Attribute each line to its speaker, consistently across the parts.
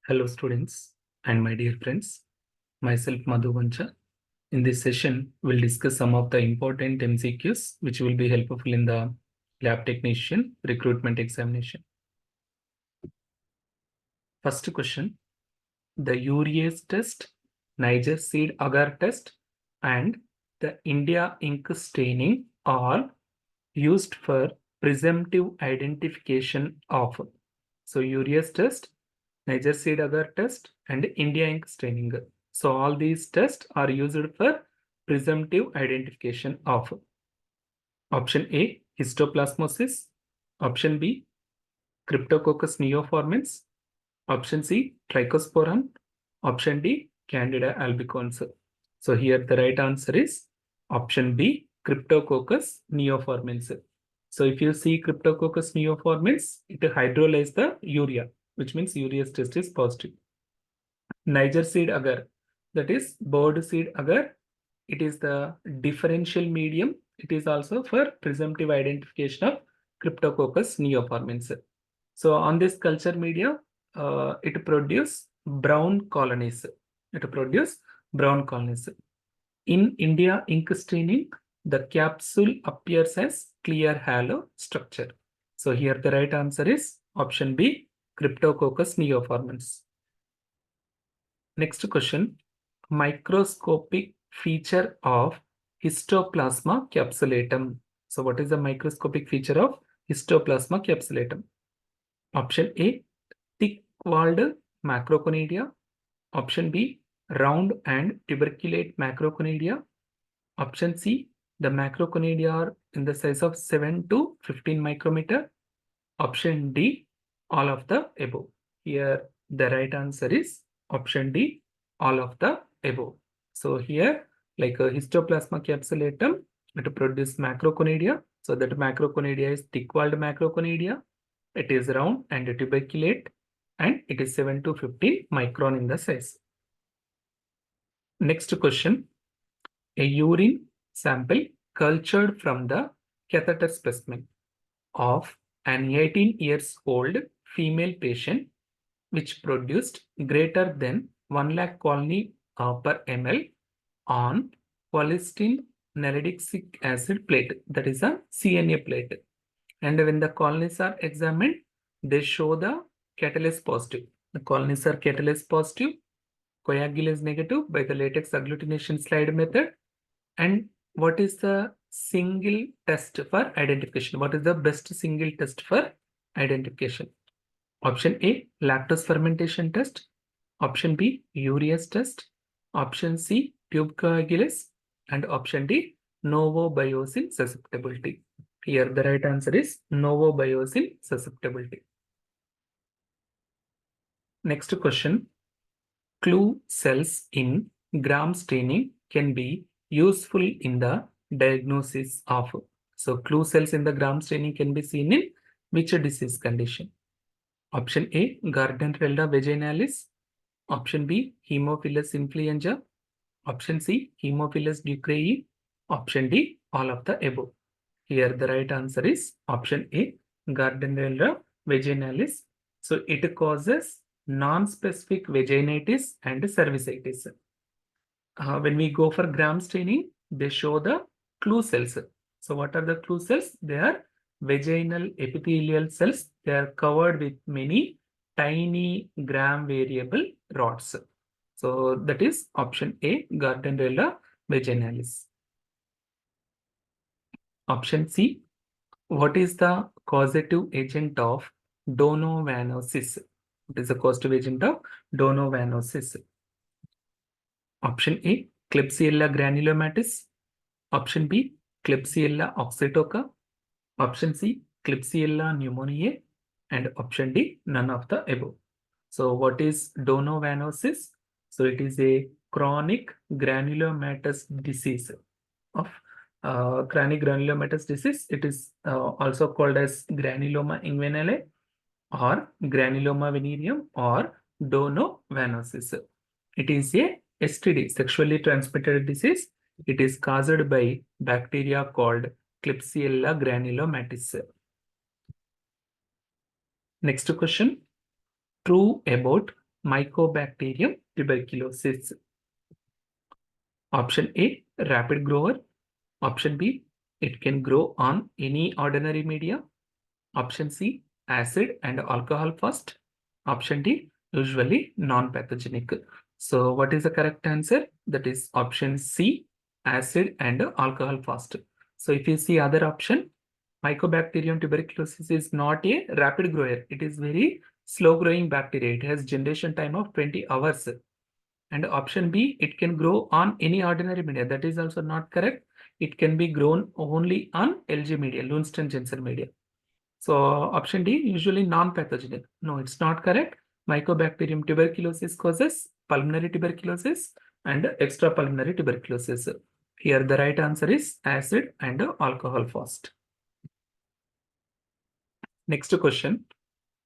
Speaker 1: Hello students and my dear friends, myself Madhu Vancha. In this session, we'll discuss some of the important MCQs which will be helpful in the lab technician recruitment examination. First question, the urease test, Niger seed agar test and the India ink staining are used for presumptive identification of. So urease test, Niger seed agar test and India ink staining. So all these tests are used for presumptive identification of option A, histoplasmosis, option B, Cryptococcus neoformans, option C, Trichosporum, option D, Candida albicans. So here the right answer is option B, Cryptococcus neoformans. So if you see Cryptococcus neoformans, it hydrolyzes the urea, which means urease test is positive. Niger seed agar, that is bird seed agar, it is the differential medium. It is also for presumptive identification of Cryptococcus neoformans. So on this culture media, it produce brown colonies. It produce brown colonies. In India ink staining, the capsule appears as clear halo structure. So here the right answer is option B, Cryptococcus neoformans. Next question, microscopic feature of Histoplasma capsulatum. So what is the microscopic feature of Histoplasma capsulatum? Option A, thick-walled macroconidia. Option B, round and tuberculate macroconidia. Option C, the macroconidia are in the size of 7 to 15 micrometer. Option D, all of the above. Here the right answer is option D, all of the above. So here, like a histoplasma capsulatum, it produces macroconidia. So that macroconidia is thick-walled macroconidia. It is round and tuberculate, and it is 7 to 15 micron in the size. Next question, a urine sample cultured from the catheter specimen of an 18 years old female patient which produced greater than 1 lakh colony per ml on polystyrene nalidixic acid plate, that is a CNA plate. And when the colonies are examined, they show the catalase positive. The colonies are catalase positive, coagulase negative by the latex agglutination slide method. And what is the single test for identification? What is the best single test for identification? Option A, lactose fermentation test. Option B, urease test. Option C, tube coagulase. And option D, novobiosine susceptibility. Here the right answer is novobiosine susceptibility. Next question, clue cells in gram staining can be useful in the diagnosis of. So clue cells in the gram staining can be seen in which disease condition? Option A, Gardnerella vaginalis. Option B, Haemophilus influenza. Option C, Haemophilus ducreyi. Option D, all of the above. Here the right answer is option A, Gardnerella vaginalis. So it causes non-specific vaginitis and cervicitis. When we go for gram staining, they show the clue cells. So what are the clue cells? They are vaginal epithelial cells. They are covered with many tiny gram variable rods. So that is option A, Gardnerella vaginalis. Option C, what is the causative agent of donovanosis? What is the causative agent of donovanosis? Option A, Klebsiella granulomatis. Option B, Klebsiella oxytoca. Option C, Klebsiella pneumoniae. And option D, none of the above. So what is donovanosis? So it is a chronic granulomatous disease of chronic granulomatous disease. It is also called as granuloma inguinale or granuloma venereum or donovanosis. It is a STD, sexually transmitted disease. It is caused by bacteria called Klebsiella granulomatis. Next question, true about Mycobacterium tuberculosis. Option A, rapid grower. Option B, it can grow on any ordinary media. Option C, acid and alcohol fast. Option D, usually non-pathogenic. So what is the correct answer? That is option C, acid and alcohol fast. So if you see other option, Mycobacterium tuberculosis is not a rapid grower. It is very slow growing bacteria. It has generation time of 20 hours. And option B, it can grow on any ordinary media. That is also not correct. It can be grown only on LG media, Lunstein-Jensen media. So option D, usually non-pathogenic. No, it's not correct. Mycobacterium tuberculosis causes pulmonary tuberculosis and extrapulmonary tuberculosis. Here the right answer is acid and alcohol fast. Next question.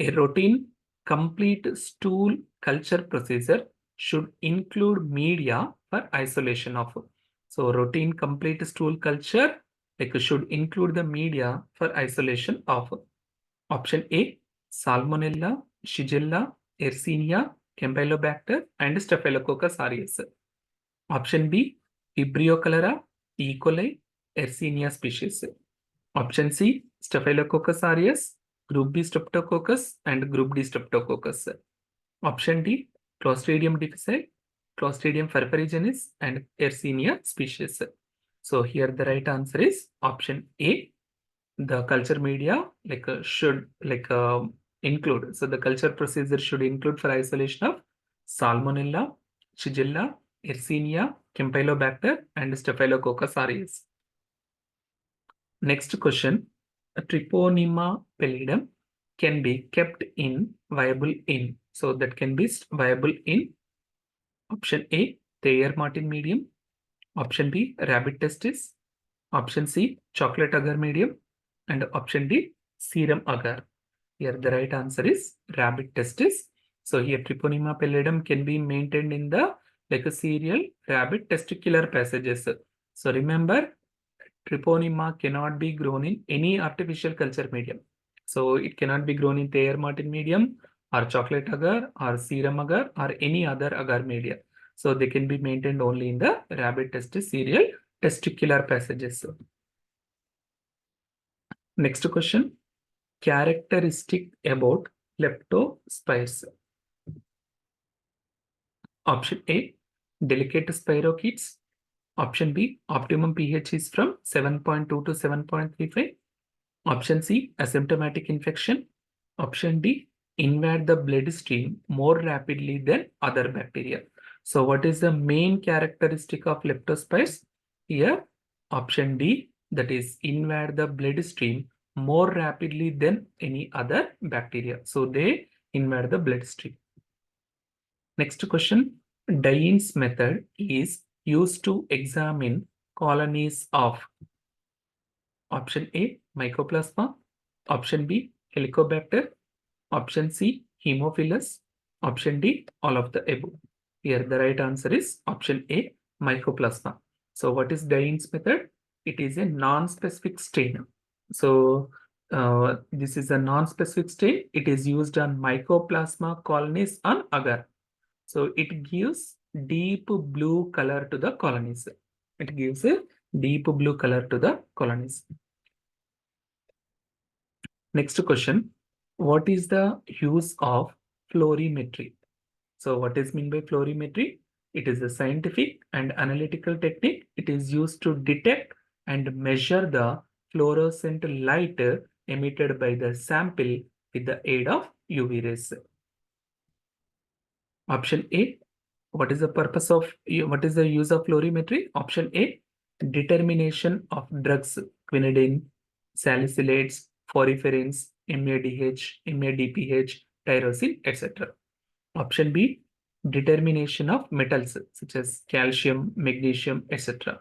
Speaker 1: A routine complete stool culture procedure should include media for isolation of. So routine complete stool culture should include the media for isolation of. Option A, Salmonella, Shigella, Yersinia, Campylobacter, and Staphylococcus aureus. Option B, Vibrio cholera, E. coli, Yersinia species. Option C, Staphylococcus aureus, Group B Streptococcus, and Group D Streptococcus. Option D, Clostridium difficile, Clostridium perfringens, and Yersinia species. So here the right answer is option A. The culture media should include. So the culture procedure should include for isolation of Salmonella, Shigella, Yersinia, Campylobacter, and Staphylococcus aureus. Next question. A Treponema pallidum can be kept in viable in. So that can be viable in option A, Thayer Martin medium. Option B, rabbit testis. Option C, chocolate agar medium. And option D, serum agar. Here the right answer is rabbit testis. So here Treponema pallidum can be maintained in the a serial rabbit testicular passages. So remember, Treponema cannot be grown in any artificial culture medium. So it cannot be grown in Thayer Martin medium or chocolate agar or serum agar or any other agar media. So they can be maintained only in the rabbit testis serial testicular passages. Next question. Characteristic about leptospirochetes. Option A, delicate spirochetes. Option B, optimum pH is from 7.2 to 7.35. Option C, asymptomatic infection. Option D, invade the bloodstream more rapidly than other bacteria. So what is the main characteristic of leptospirochetes? Here, option D, that is invade the bloodstream more rapidly than any other bacteria. So they invade the bloodstream. Next question. AIIMS method is used to examine colonies of option A, Mycoplasma, option B, Helicobacter, option C, Haemophilus, option D, all of the above. Here the right answer is option A, Mycoplasma. So what is AIIMS method? It is a non-specific stain. So this is a non-specific stain. It is used on Mycoplasma colonies on agar. So it gives deep blue color to the colonies. It gives a deep blue color to the colonies. Next question. What is the use of fluorimetry? So what is meant by fluorimetry? It is a scientific and analytical technique. It is used to detect and measure the fluorescent light emitted by the sample with the aid of UV rays. Option A, what is the purpose of, what is the use of fluorimetry? Option A, determination of drugs, quinidine, salicylates, phosphorin, MADH, MADPH, tyrosine, etc. Option B, determination of metals such as calcium, magnesium, etc.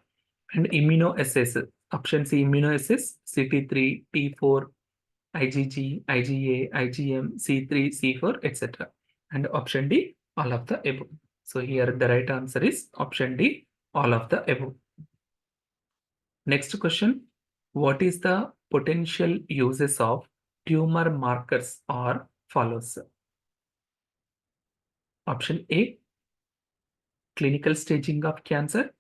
Speaker 1: And immunoassays. Option C, immunoassays, CT3, T4, IgG, IgA, IgM, C3, C4, etc. And option D, all of the above. So here the right answer is option D, all of the above. Next question. What is the potential uses of tumor markers or follows? Option A, clinical staging of cancer.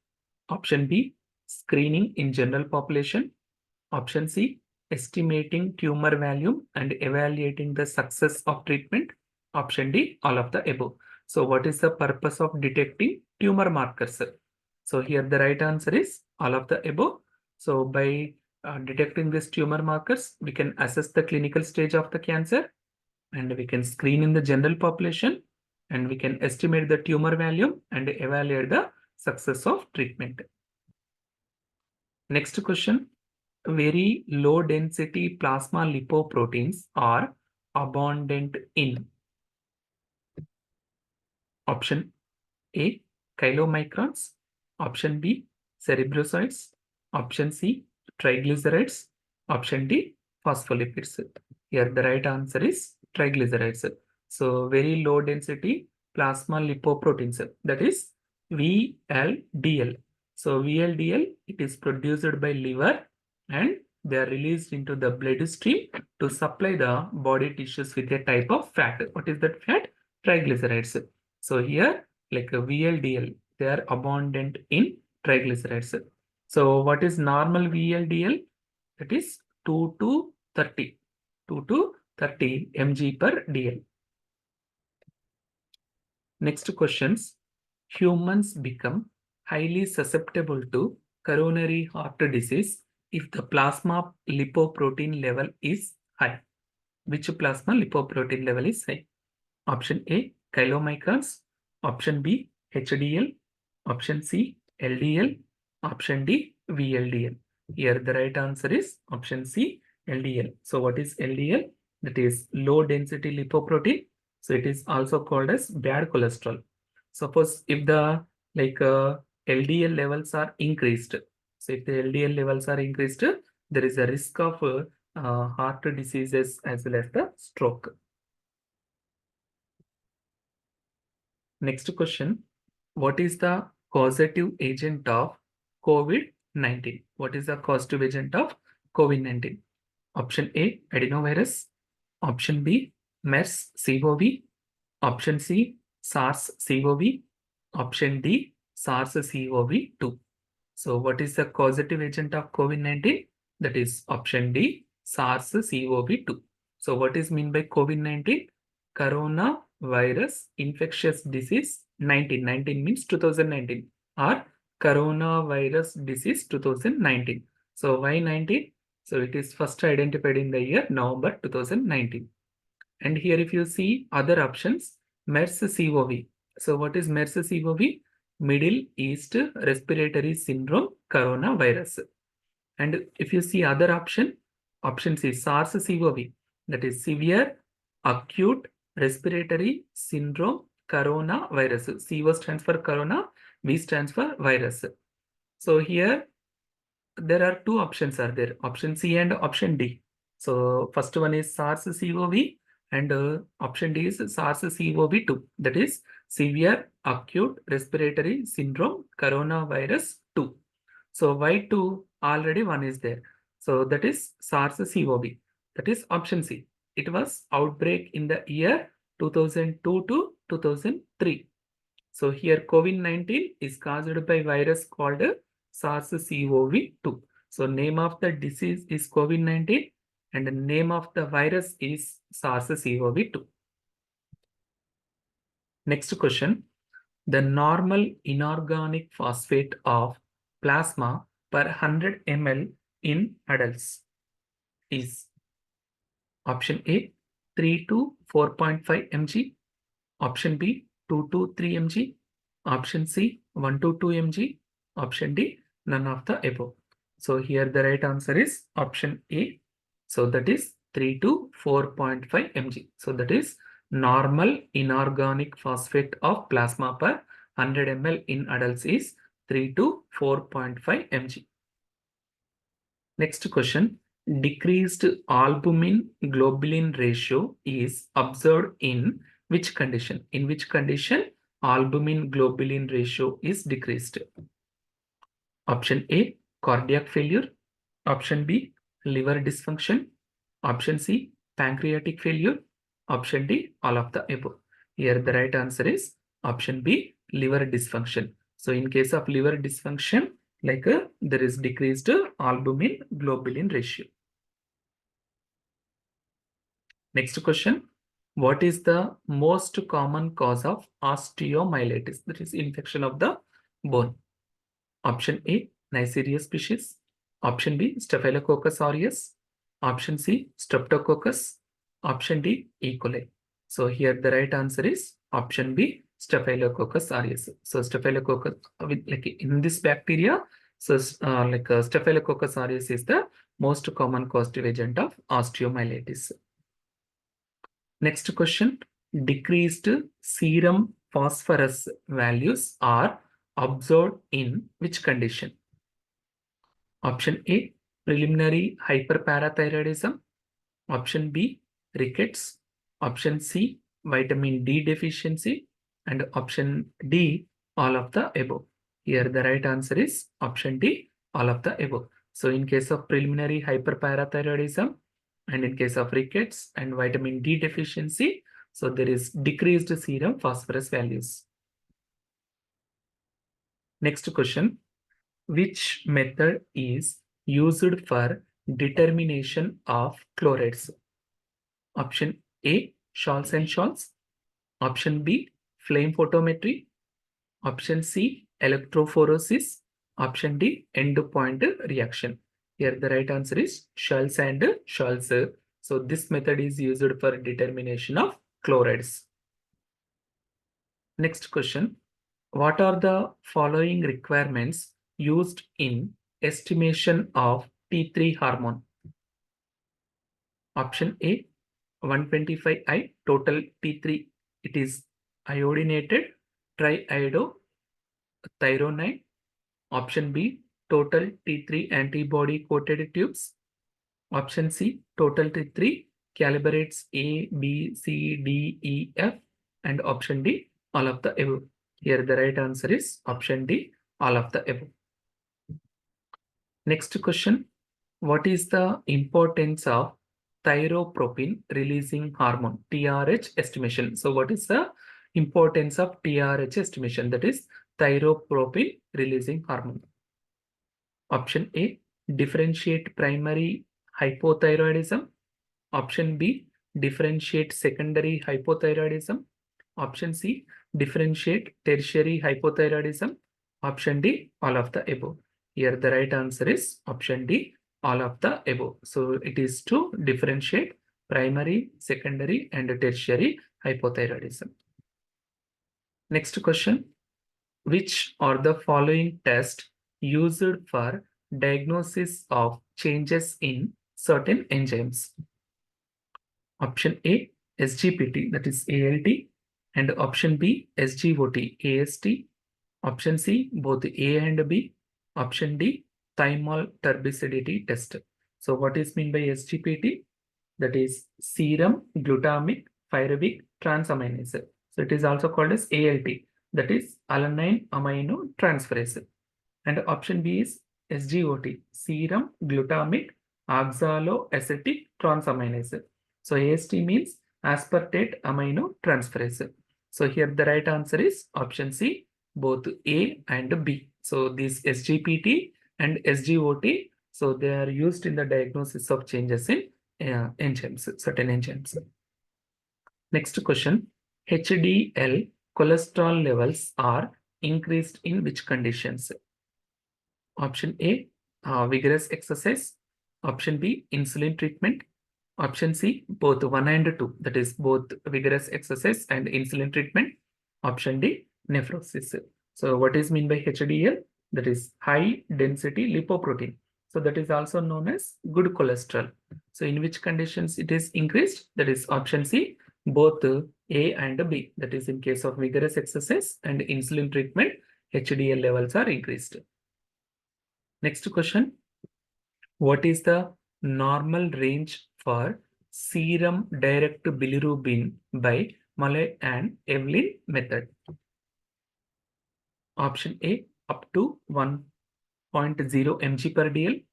Speaker 1: Option B, screening in general population. Option C, estimating tumor volume and evaluating the success of treatment. Option D, all of the above. So what is the purpose of detecting tumor markers? So here the right answer is all of the above. So by detecting these tumor markers, we can assess the clinical stage of the cancer, and we can screen in the general population, and we can estimate the tumor value and evaluate the success of treatment. Next question. Very low density plasma lipoproteins are abundant in option A, chylomicrons, option B, cerebrosides, option C, triglycerides, option D, phospholipids. Here the right answer is triglycerides. So very low density plasma lipoproteins, that is VLDL. So VLDL, it is produced by liver and they are released into the bloodstream to supply the body tissues with a type of fat. What is that fat? Triglycerides. So here, like a VLDL, they are abundant in triglycerides. So what is normal VLDL? That is 2 to 30, 2 to 30 mg per DL. Next questions. Humans become highly susceptible to coronary heart disease if the plasma lipoprotein level is high. Which plasma lipoprotein level is high? Option A, chylomicrons. Option B, HDL. Option C, LDL. Option D, VLDL. Here the right answer is option C, LDL. So what is LDL? That is low density lipoprotein. So it is also called as bad cholesterol. Suppose if the LDL levels are increased. So if the LDL levels are increased, there is a risk of heart diseases as well as the stroke. Next question. What is the causative agent of COVID-19? What is the causative agent of COVID-19? Option A, adenovirus. Option B, MERS-CoV. Option C, SARS-CoV. Option D, SARS-CoV-2. So what is the causative agent of COVID-19? That is option D, SARS-CoV-2. So what is mean by COVID-19? Coronavirus infectious disease 19. 19 means 2019 or coronavirus disease 2019. So why 19? So it is first identified in the year November 2019. And here if you see other options, MERS-CoV. So what is MERS-CoV? Middle East Respiratory Syndrome Coronavirus. And if you see other option, option C, SARS-CoV, that is Severe Acute Respiratory Syndrome Coronavirus. CO stands for corona, V stands for virus. So here there are two options are there, option C and option D. So first one is SARS-CoV and option D is SARS-CoV-2, that is Severe Acute Respiratory Syndrome Coronavirus 2. So why 2? Already one is there. So that is SARS-CoV. That is option C. It was outbreak in the year 2002 to 2003. So here COVID-19 is caused by virus called SARS-CoV-2. So name of the disease is COVID-19 and the name of the virus is SARS-CoV-2. Next question. The normal inorganic phosphate of plasma per 100 ml in adults is option A 3 to 4.5 mg, option B 2 to 3 mg, option C 1 to 2 mg, option D none of the above. So here the right answer is option A. So that is 3 to 4.5 mg. So that is normal inorganic phosphate of plasma per 100 ml in adults is 3 to 4.5 mg. Next question. Decreased albumin globulin ratio is observed in which condition? In which condition albumin globulin ratio is decreased? Option A, cardiac failure. Option B, liver dysfunction. Option C, pancreatic failure. Option D, all of the above. Here the right answer is Option B, liver dysfunction. So in case of liver dysfunction, there is decreased albumin globulin ratio. Next question. What is the most common cause of osteomyelitis? That is infection of the bone. Option A, Neisseria species. Option B, Staphylococcus aureus. Option C, Streptococcus. Option D, E. coli. So here the right answer is option B, Staphylococcus aureus. So Staphylococcus, in this bacteria, so Staphylococcus aureus is the most common causative agent of osteomyelitis. Next question. Decreased serum phosphorus values are observed in which condition? Option A, preliminary hyperparathyroidism. Option B, rickets. Option C, vitamin D deficiency. And option D, all of the above. Here the right answer is option D, all of the above. So in case of preliminary hyperparathyroidism, and in case of rickets and vitamin D deficiency, so there is decreased serum phosphorus values. Next question. Which method is used for determination of chlorides? Option A, Scholz and Scholz. Option B, flame photometry. Option C, electrophoresis. Option D, end-point reaction. Here the right answer is Scholz and Scholz. So this method is used for determination of chlorides. Next question. What are the following requirements used in estimation of T3 hormone? Option A, 125I total T3. It is iodinated triiodothyronine. Option B, total T3 antibody coated tubes. Option C, total T3 calibrates A, B, C, D, E, F. And option D, all of the above. Here the right answer is option D, all of the above. Next question. What is the importance of thyropropin releasing hormone, TRH estimation? So what is the importance of TRH estimation? That is thyropropin releasing hormone. Option A, differentiate primary hypothyroidism. Option B, differentiate secondary hypothyroidism. Option C, differentiate tertiary hypothyroidism. Option D, all of the above. Here the right answer is option D, all of the above. So it is to differentiate primary, secondary, and tertiary hypothyroidism. Next question. Which are the following tests used for diagnosis of changes in certain enzymes? Option A, SGPT, that is ALT, and option B, SGOT, AST. Option C, both A and B. Option D, thymol turbicidity test. So what is meant by SGPT? That is serum glutamic pyruvic transaminase. So it is also called as ALT, that is alanine amino transferase. And option B is SGOT, serum glutamic oxaloacetic transaminase. So AST means aspartate amino transferase. So here the right answer is option C, both A and B. So these SGPT and SGOT, so they are used in the diagnosis of changes in enzymes, certain enzymes. Next question. HDL cholesterol levels are increased in which conditions? Option A, vigorous exercise. Option B, insulin treatment. Option C, both 1 and 2, that is both vigorous exercise and insulin treatment. Option D, nephrosis. So what is mean by HDL? That is high density lipoprotein. So that is also known as good cholesterol. So in which conditions it is increased? That is option C, both A and B. That is in case of vigorous exercise and insulin treatment, HDL levels are increased. Next question. What is the normal range for serum direct bilirubin by Malloy and Evelyn method? Option A, up to 1.0 mg per dl.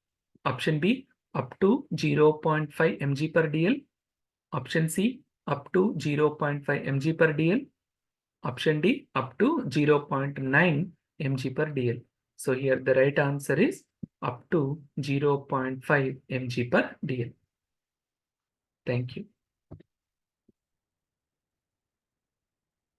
Speaker 1: Option B, up to 0.5 mg per dl. Option C, up to 0.5 mg per dl. Option D, up to 0.9 mg per dl. So here the right answer is up to 0.5 mg per dl. Thank you.